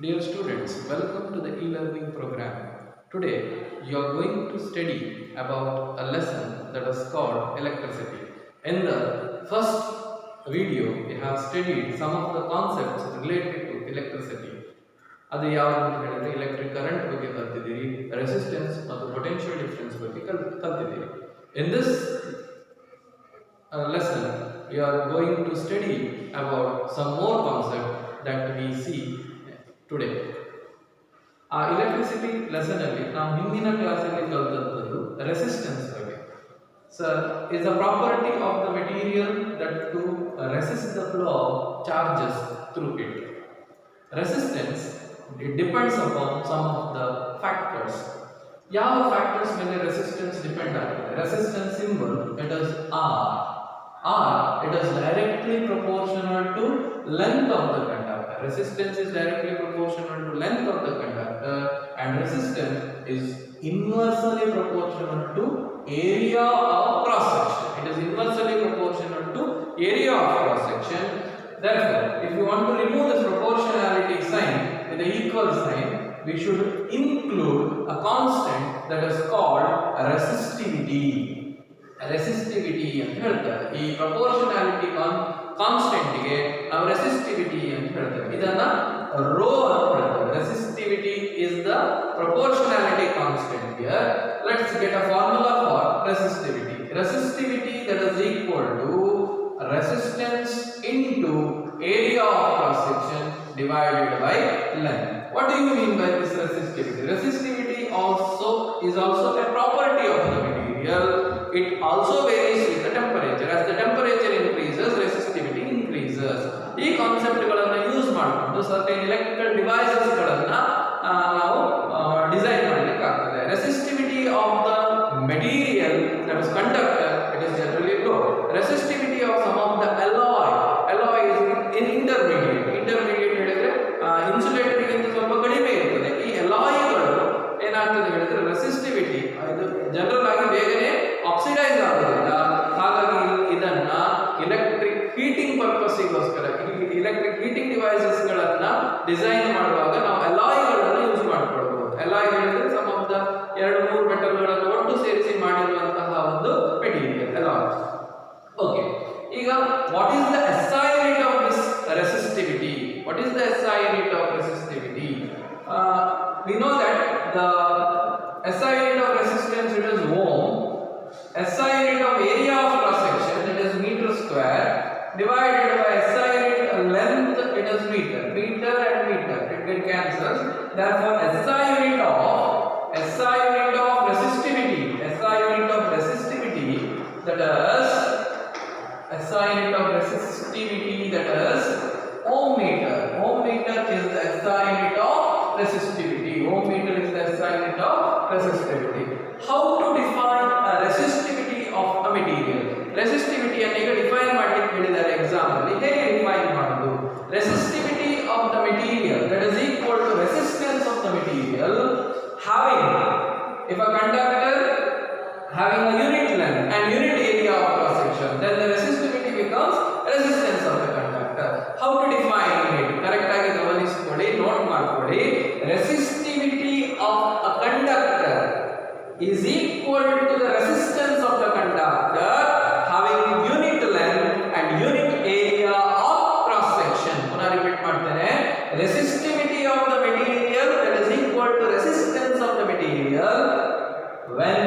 Dear students, welcome to the e-learning program. Today, you are going to study about a lesson that is called electricity. In the first video, we have studied some of the concepts related to electricity. ಅದು ಯಾವುದು ಅಂತ ಹೇಳಿದ್ರೆ electric current ಬಗ್ಗೆ ಕಲ್ತಿದ್ದೀರಿ, resistance ಮತ್ತು potential difference ಬಗ್ಗೆ ಕಲ್ತಿದ್ದೀರಿ. In this lesson, we are going to study about some more concepts that we see today. ಆ electricity lesson ಅಲ್ಲಿ ನಾವು ಹಿಂದಿನ ಕ್ಲಾಸಲ್ಲಿ ಕಲಿತದ್ದು resistance ಬಗ್ಗೆ. So, is a property of the material that to resist the flow of charges through it. Resistance, it depends upon some of the factors. ಯಾವ factors ಮೇಲೆ resistance depend ಆಗುತ್ತೆ? Resistance symbol, it is R. It is directly proportional to length of the conductor. Resistance is directly proportional to length of the conductor, and resistance is inversely proportional to area of cross section. It is inversely proportional to area of cross section. Therefore, if you want to remove this proportionality sign with the equal sign, we should include a constant that is called resistivity. Resistivity ಅಂತ ಹೇಳ್ತಾರೆ. ಈ proportionality constant ಗೆ ನಾವು resistivity ಅಂತ ಹೇಳ್ತೇವೆ. ಇದನ್ನ rho ಅಂತ ಹೇಳ್ತೇವೆ. Resistivity is the proportionality constant here. Let's get a formula for resistivity. Resistivity that is equal to resistance into area of cross section divided by length. What do you mean by this resistivity? Resistivity is also a property of the material. It also varies with the temperature. As the temperature increases, resistivity increases. ಈ concept ಗಳನ್ನ use ಮಾಡಿಕೊಂಡು certain electrical devices ಗಳನ್ನ ನಾವು design ಮಾಡಲಿಕ್ಕೆ ಆಗ್ತದೆ. Resistivity of the material, that is conductor, it is generally low. Resistivity of some of the alloy is intermediate ಹೇಳಿದ್ರೆ insulator ಗಿಂತ ಸ್ವಲ್ಪ ಕಡಿಮೆ ಇರ್ತದೆ. ಈ alloyಗಳು ಏನಾಗ್ತದೆ ಹೇಳಿದ್ರೆ ರೆಸಿಸ್ಟಿವಿಟಿ ಇದು ಜನರಲ್ ಆಗಿ ಬೇಗನೆ ಆಕ್ಸಿಡೈಸ್ ಆಗೋದಿಲ್ಲ. ಹಾಗಾಗಿ ಇದನ್ನ ಎಲೆಕ್ಟ್ರಿಕ್ ಹೀಟಿಂಗ್ ಪರ್ಪಸ್ಸಿಗೋಸ್ಕರ ಎಲೆಕ್ಟ್ರಿಕ್ ಹೀಟಿಂಗ್ ಡಿವೈಸಸ್ ಗಳನ್ನ ಡಿಸೈನ್ ಮಾಡುವಾಗ ನಾವು ಅಲಾಯ್ಗಳನ್ನು ಯೂಸ್ ಮಾಡ್ಕೊಳ್ಬಹುದು. ಅಲಾಯ್ ಹೇಳಿದ್ರೆ ಸಮ್ ಆಫ್ ದ 2-3 ಮೆಟಲ್ಗಳನ್ನು ಒಟ್ಟು ಸೇರಿಸಿ ಮಾಡಿರುವಂತಹ ಒಂದು ಮೆಟೀರಿಯಲ್ ಅಲಾಯ್. ಓಕೆ, ಈಗ what is the SI unit of this resistivity? What is the SI unit of resistivity? We know that the SI unit of resistance, it is ohm. SI unit of area of cross section, that is meter square, divided by SI unit length, it is meter and meter, it get cancels. Therefore SI unit of resistivity, that is ohm meter. Ohm meter is the SI unit of resistivity. Ohm meter is the SI unit of resistivity. How to define a resistivity of a material? Resistivity ಅನ್ನು ಈಗ define ಮಾಡಲಿಕ್ಕೆ ಹೇಳಿದ್ದಾರೆ exam ಅಲ್ಲಿ. ಹೇಗೆ define ಮಾಡೋದು? Resistivity of the material, that is equal to resistance of the material having, if a conductor having a unit length and unit area of cross section, then the resistivity becomes resistance of the conductor. How to define it? Correct ಆಗಿ ಗಮನಿಸಿಕೊಳ್ಳಿ, note ಮಾಡ್ಕೊಳ್ಳಿ. Resistivity of a conductor is equal to the resistance of the conductor having unit length and unit area of cross section. ಪುನಃ repeat ಮಾಡ್ತೇನೆ. Resistivity of the material, that is equal to resistance of the material when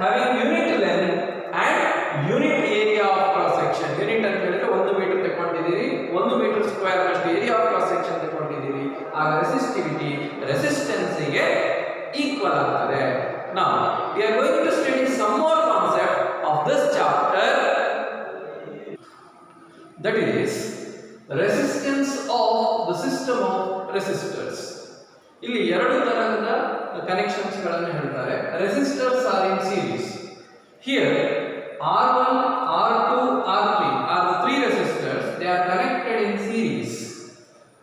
having unit length and unit area of cross section. Unit ಅಂತ ಹೇಳಿದ್ರೆ 1 metre ತಗೊಂಡಿದ್ದೀರಿ, 1 metre square ಅಷ್ಟು area of cross section ತಗೊಂಡಿದ್ದೀರಿ. ಆಗ resistivity resistance ಗೆ equal ಆಗ್ತದೆ. Now we are going to study some more concept of this chapter, that is resistance of the system of resistors. ಇಲ್ಲಿ ಎರಡು ತರಹದ connections ಗಳನ್ನು ಹೇಳ್ತಾರೆ. Resistors are in series. Here R1, R2, R3 are the three resistors. They are connected in series.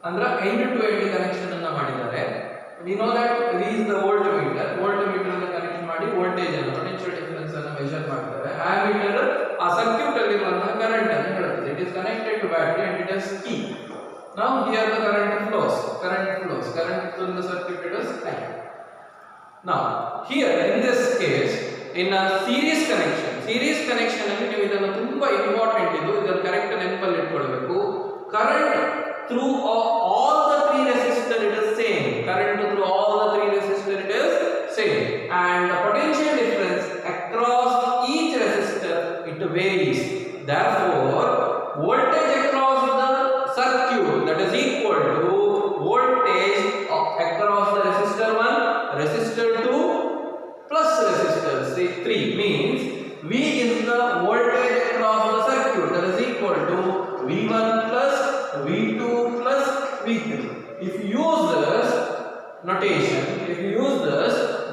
ಅಂದ್ರೆ end to end connection ಅನ್ನು ಮಾಡಿದ್ದಾರೆ. We know that V is the voltmeter. Voltmeter ಅನ್ನು connect ಮಾಡಿ voltage ಅನ್ನು, potential difference ಅನ್ನು measure ಮಾಡ್ತಾರೆ. Ammeter ಆ circuit ಅಲ್ಲಿ ಇರುವಂತಹ ಕರೆಂಟ್ ಅನ್ನು ಹೇಳುತ್ತದೆ. It is connected to battery and it has key. Now here the current flows. Current in the circuit it is I. Now here in this case, in a series connection ಅಲ್ಲಿ ನೀವು ಇದನ್ನು ತುಂಬಾ important ಇದನ್ನು correct ನೆನಪಲ್ಲಿ ಇಟ್ಕೊಳ್ಬೇಕು. Current through all the three resistor it is same. Current through all the three resistor it is same, and the potential difference across each resistor it varies. Therefore voltage across the circuit that is equal to voltage across the resistor 1, resistor 2 plus resistor 3 means V is the voltage across the circuit that is equal to V1 plus V2 plus V3. If you use this notation,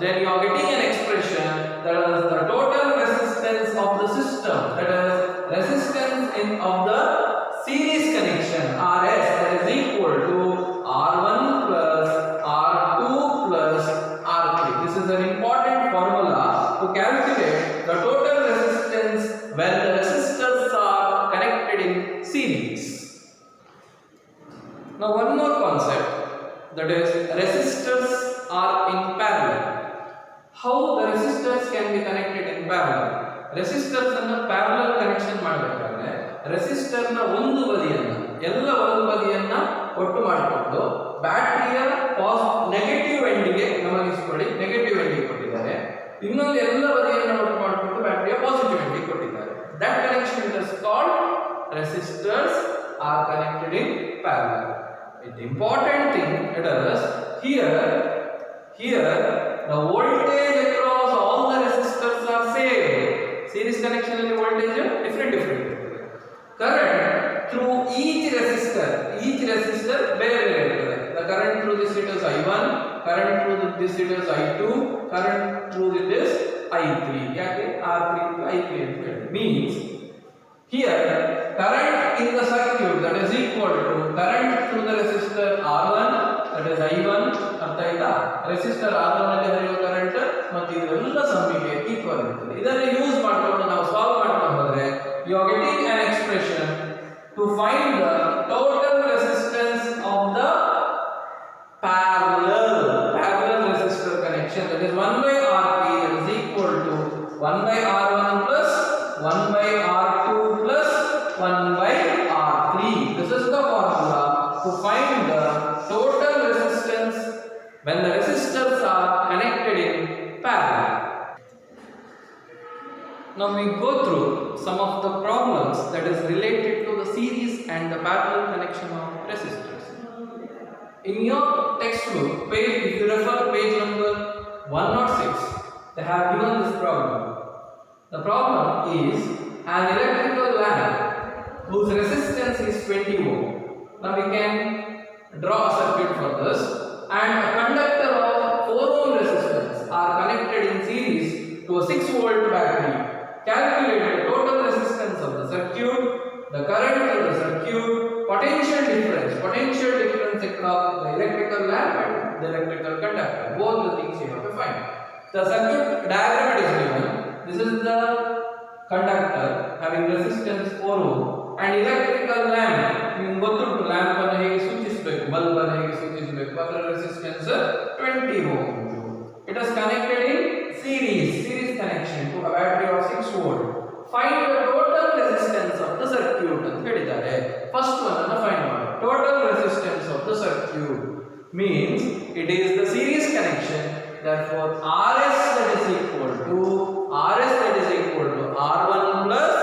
then you are getting an expression that is the total resistance of the system, that is resistance of the series connection RS, that is equal to R1 plus R2 plus R3. This is an important formula to calculate the total resistance when the resistors are connected in series. Now one more concept, that is resistors are in parallel. How the resistors can be connected in parallel? Resistors ಅನ್ನು parallel connection ಮಾಡಬೇಕಾದ್ರೆ resistor ನ ಒಂದು ಬದಿಯನ್ನ ಒಟ್ಟು ಮಾಡಿಕೊಂಡು ಬ್ಯಾಟರಿಯ negative ಎಂಡ್ಗೆ ಗಮನಿಸಿಕೊಳ್ಳಿ, negative ಎಂಡ್ಗೆ ಕೊಟ್ಟಿದ್ದಾರೆ, ಇನ್ನೊಂದು ಎಲ್ಲ ಬದಿಯನ್ನು ಒಟ್ಟು ಮಾಡಿಕೊಂಡು ಬ್ಯಾಟರಿಯ ಪಾಸಿಟಿವ್ ಎಂಡ್ಗೆ ಕೊಟ್ಟಿದ್ದಾರೆ. That connection is called resistors are connected in parallel. The important thing it is here the voltage across all the resistors are same. Series connection ಅಲ್ಲಿ voltage different. Current through each resistor ಬೇರೆ ಇರ್ತದೆ. The current through this it is I1, current through this it is I2, current through it is I3. ಯಾಕೆ R3 to I3 ಅಂತ ಹೇಳಿ means here current in the circuit that is equal to current through the resistor R1, that is I1, ಅರ್ಥ ಆಯ್ತಾ? resistor R1 ಅಲ್ಲಿ ಹರಿಯುವ current ಮತ್ತು ಇದೆಲ್ಲ ಸಮ್ಮಿಗೆ equal ಇರ್ತದೆ. ಇದನ್ನು ಯೂಸ್ ಮಾಡಿಕೊಂಡು ನಾವು ಸಾಲ್ವ್ ಮಾಡ್ತಾ ಹೋದ್ರೆ you are getting an expression to find the total resistance of the parallel resistor connection, that is 1 by Rp, that is equal to 1 by R1 plus 1 by R2 plus 1 by R3. This is the formula to find the total resistance when the resistors are connected in parallel. Now we go through some of the problems that is related to the series and the parallel connection of resistors. In your textbook page, if you refer page number 106, they have given this problem. The problem is an electrical lamp whose resistance is 20 ohm. Now we can draw a circuit for this, and a conductor of 4 ohm resistance are connected in series to a 6 volt battery. Calculate the total resistance of the circuit, the current in the circuit, potential difference across the electrical lamp and the electrical conductor. Both the things you have to find. The circuit diagram is given. This is the conductor having resistance 4 ohm and electrical lamp. ನಿಮಗೆ ಗೊತ್ತುಂಟು lamp ಅನ್ನು ಹೇಗೆ ಸೂಚಿಸಬೇಕು, bulb ಅನ್ನು ಹೇಗೆ ಸೂಚಿಸಬೇಕು, ಅದರ resistance 20 ohm. It is connected in series connection to a battery of 6 volt. Find the total resistance of the circuit ಅಂತ ಹೇಳಿದ್ದಾರೆ. First one ಅನ್ನು find ಮಾಡಿ. Total resistance of the circuit means it is the series connection. Therefore RS that is equal to R1 plus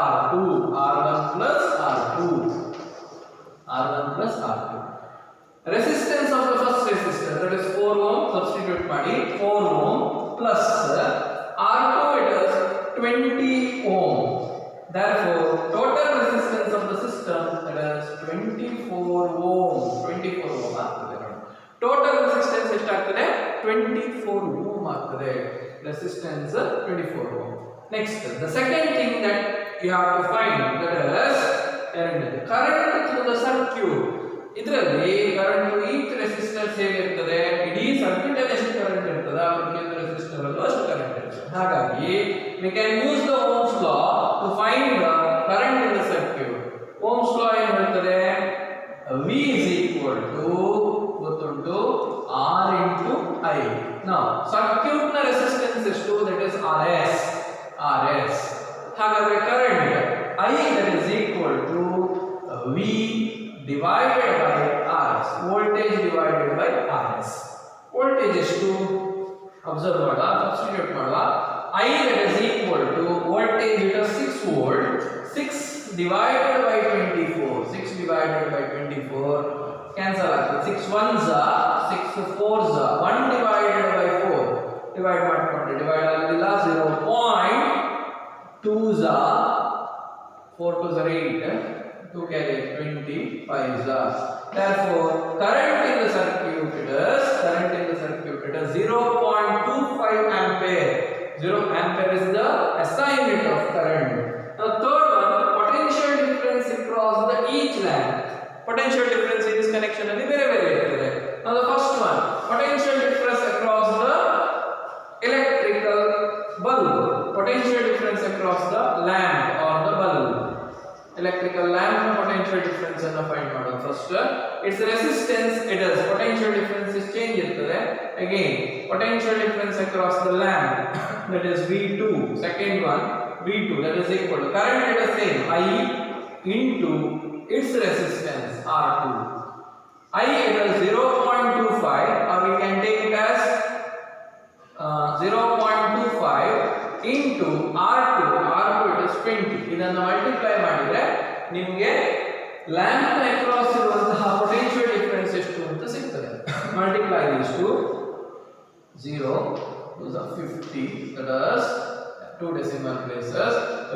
R2, R1 plus R2. Resistance of the first resistor, that is 4 ohm, substitute ಮಾಡಿ 4 ohm plus R2 it is 20 ohm. Therefore total resistance of the system that is 24 ohm ಆಗ್ತದೆ. Total resistance ಎಷ್ಟಾಗ್ತದೆ? 24 ohm ಆಗ್ತದೆ. Resistance 24 ohm. Next, the second thing that you have to find, that is current through the circuit. ಇದರಲ್ಲಿ current each resistor ಹೇಗಿರ್ತದೆ, ಇಡೀ circuit ಅಲ್ಲಿ ಎಷ್ಟು current ಇರ್ತದೆ, ಪ್ರತಿಯೊಂದು ರೆಸಿಸ್ಟರ್ ಅಲ್ಲೂ ಅಷ್ಟು ಕರೆಂಟ್ ಇರ್ತದೆ. ಹಾಗಾಗಿ we can use the Ohm's law to find the current in the circuit. Ohm's law ಏನು ಹೇಳ್ತದೆ? V is equal to ಗೊತ್ತುಂಟು divided by 24 cancel ಆಗ್ತದೆ 6 ones 6 fours 1 divided by 4 divide ಮಾಡ್ಕೊಂಡ್ರೆ divide ಆಗಲಿಲ್ಲ 0.2s 4 2s are 8 2 carry 25s therefore current in the circuit is 0.25 ampere 0 ampere is the SI unit of current. Now third one, potential difference across the each lamp. Potential difference in this connection alli very irtade. Now the first one, potential difference across the electrical bulb. Potential difference across the lamp or the bulb. Electrical lamp potential difference anna find ಮಾಡೋದು first. Its resistance, it is potential difference is change irtade. Again, potential difference across the lamp, that is V2. Second one, V2, that is equal to current, it is same, I into its resistance R2. I it is 0.25 or we can take it as 0.25 into R2 it is 20. ಇದನ್ನು multiply ಮಾಡಿದ್ರೆ ನಿಮಗೆ lamp across ಇರುವಂತಹ potential difference ಎಷ್ಟು ಅಂತ ಸಿಗ್ತದೆ. Multiply these two, 0 to the 50, that is 2 decimal places.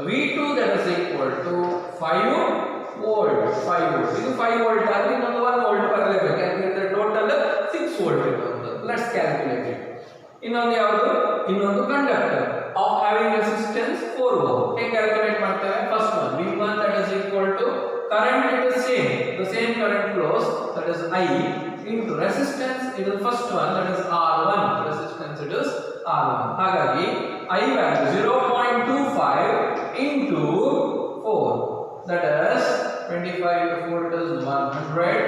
V2 that is equal to 5 volt. 5 volt. ಇದು 5 volt ಆದ್ರೆ ಇನ್ನೊಂದು 1 volt ಬರಲೇಬೇಕು. ಯಾಕಂದ್ರೆ ಟೋಟಲ್ 6 volt ಇರುತ್ತದೆ. Let's calculate it. ಇನ್ನೊಂದು ಯಾವುದು? ಇನ್ನೊಂದು conductor of having resistance 4 ohm. ಹೇಗೆ ಕ್ಯಾಲ್ಕುಲೇಟ್ ಮಾಡ್ತೇವೆ? First one, V1 that is equal to current, it is same. The same current flows, that is I into resistance, it is the first one, that is R1. Resistance it is R1. ಹಾಗಾಗಿ I value 0.25 into 4, that is 25 into 4 it is 100,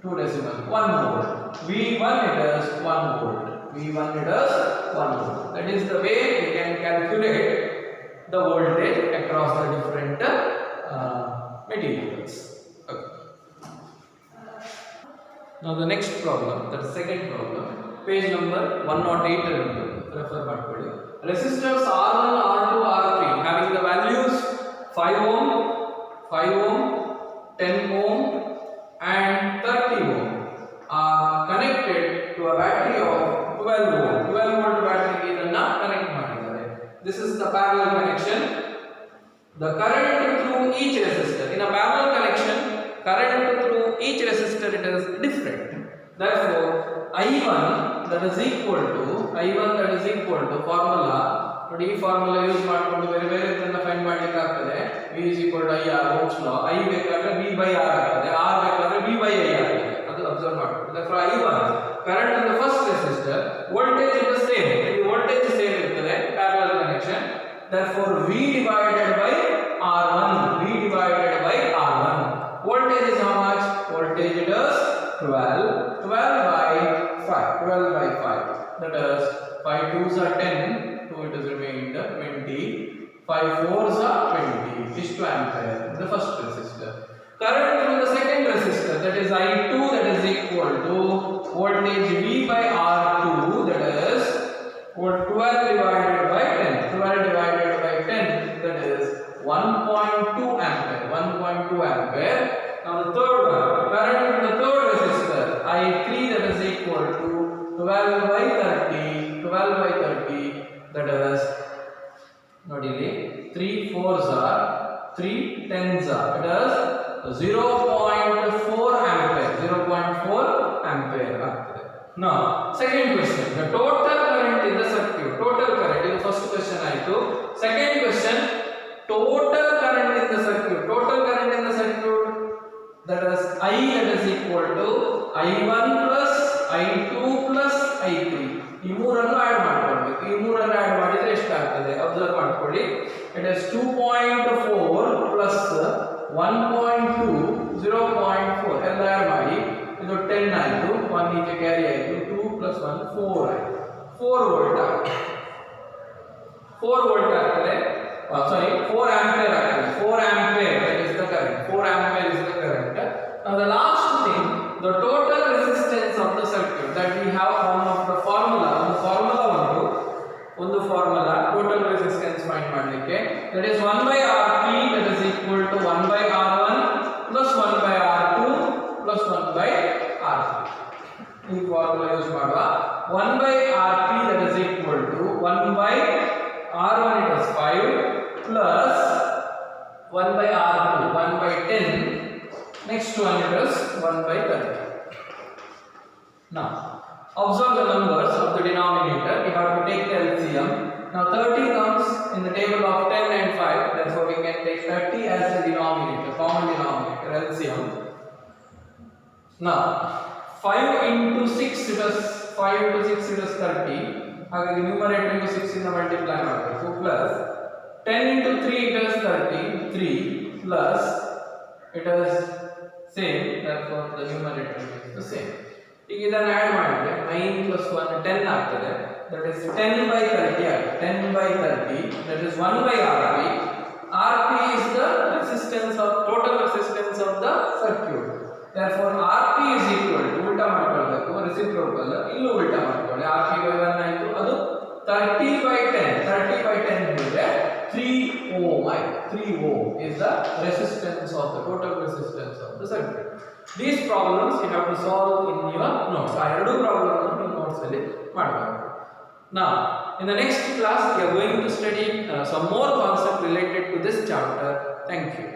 2 decimal 1 volt. V1 it is 1 volt. V1 it is 1 volt. That is the way we can calculate the voltage across the different materials. Okay. Now the next problem, that is second problem, page number 108 alli refer ಮಾಡ್ಕೊಳ್ಳಿ. Resistors R1, R2, R3 having the values 5 ohm, 10 ohm and 30 ohm are connected to a battery of 12 volt. 12 volt battery ಗೆ ಇದನ್ನ connect ಮಾಡಿದ್ದಾರೆ. This is the parallel connection. The current through each resistor, in a parallel connection, current through each resistor it is different. Therefore, I1 that is equal to formula, ನೋಡಿ ಈ formula use ಮಾಡಿಕೊಂಡು ಬೇರೆ ಬೇರೆ ಇದನ್ನ find ಮಾಡ್ಲಿಕ್ಕೆ ಆಗ್ತದೆ. V is equal to IR, Ohm's law. I ಬೇಕಾದ್ರೆ V by R ಆಗ್ತದೆ, R ಬೇಕಾದ್ರೆ V by I ಆಗ್ತದೆ. ಅದು ಅಬ್ಸರ್ವ್ ಮಾಡ್ಕೊಳ್ಳಿ. Therefore, I1 current in the first resistor, voltage is the same. The voltage same ಇರ್ತದೆ, parallel connection. Therefore, V divided by R1. Voltage is how much? Voltage it is 12 by 5. That is 5 2s are 10, 2 it is remained 20, 5 4s are 20. Is 2 ampere, the first resistor. Current through the second resistor, that is I2, that is equal to voltage V by R2, that is 12 divided by 10. 12 divided by 10, that is 1.2 ampere. Now the third one, current in the third resistor, I3, that is equal to 12 by 30, that is, nodili 3 4s are 3 10s are, it is 0.4 ampere ಆಗ್ತದೆ. Now second question, the total current in the circuit. Total current, ಇದು first question ಆಯಿತು. Second question, total current in the circuit. That is I that is equal to I1 plus I2 plus I3. ಈ ಮೂರನ್ನು add ಮಾಡ್ಕೊಳ್ಬೇಕು. ಈ ಮೂರನ್ನು add ಮಾಡಿದ್ರೆ ಎಷ್ಟು ಆಗ್ತದೆ ಅಬ್ಸರ್ವ್ ಮಾಡ್ಕೊಳ್ಳಿ. It is 2.4 plus 1.2 0.4 ಎಲ್ಲ ಆಡ್ ಮಾಡಿ. ಇದು 10 ಆಯಿತು, 1 ಈಚೆ ಕ್ಯಾರಿ ಆಯಿತು, 2 plus 1 4 ಆಯಿತು. 4 ವೋಲ್ಟ್ ಆಗ್ತದೆ. 4 ವೋಲ್ಟ್ ಆಗ್ತದೆ. 4 ampere ಆಗ್ತದೆ. 4 ampere that is the current. 4 ampere is the current. Now the last thing, the total resistance of the circuit, that we have one of the formula. ಒಂದು formula total resistance find ಮಾಡಲಿಕ್ಕೆ, that is 1 by Rp, that is equal to 1 by R1 plus 1 by R3. ಈ formula use ಮಾಡುವ 1 by R3 that is equal to 1 by R1 it is 5 plus 1 by R2 1 by 10. Next one it is 1 by 30. Now observe the numbers of the denominator. We have to take the LCM. Now 30 comes in the table of 10 and 5. Therefore we can take 30 as the denominator, common denominator, LCM. Now 5 into 6 it is 5 into 6 it is 30. ಹಾಗಾಗಿ numerator into 6 ಇಂದ multiply ಮಾಡಬೇಕು plus 10 into 3 it is 30 3 plus it is same, therefore the numerator is the same. ಈಗ ಇದನ್ನು add ಮಾಡಿದ್ರೆ 9 plus 1 10 ಆಗ್ತದೆ, that is 10 by 30 ಆಗುತ್ತೆ. 10 by 30 that is 1 by Rp. Rp is the resistance of total resistance of the circuit. Therefore Rp is equal to ಉಲ್ಟಾ ಮಾಡ್ಕೊಳ್ಬೇಕು, reciprocal ಇಲ್ಲೂ ಉಲ್ಟಾ ಮಾಡ್ಕೊಳ್ಳಿ. Rp by 1 ಆಯ್ತು, ಅದು 30 by 10. 30 by 10 ಅಂದ್ರೆ 3 ohm. 3 ohm is the resistance of the total resistance of the circuit. These problems you have to solve in your notes. ಆ ಎರಡು ಪ್ರಾಬ್ಲಮ್ ಅನ್ನು ನಿಮ್ಮ ನೋಟ್ಸ್ ಅಲ್ಲಿ ಮಾಡಬೇಕು. Now in the next class we are going to study some more concept related to this chapter. Thank you.